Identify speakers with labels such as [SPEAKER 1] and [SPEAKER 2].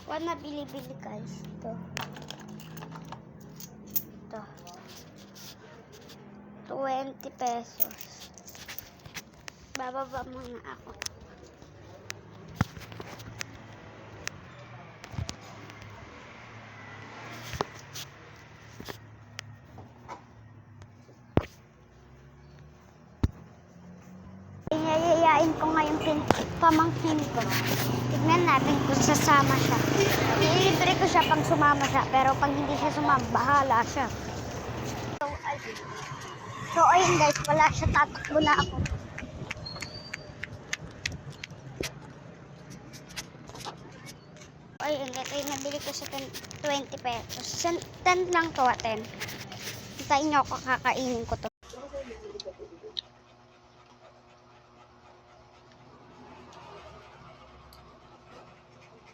[SPEAKER 1] Wala na bili-bili guys. Ito. Ito. 20 pesos. Bababa muna ako. Yayayain ko ngayon pamangkin ko. Tignan natin kung sasama siya. Ililibre ko siya pag sumama siya. Pero pag hindi siya sumama, bahala siya. So ayun guys, wala siya. Tatakbo na ako. Ayun, ito yung nabili ko sa 20 pesos. 10 lang to, 10. Hintayin nyo ako, kakainin ko to.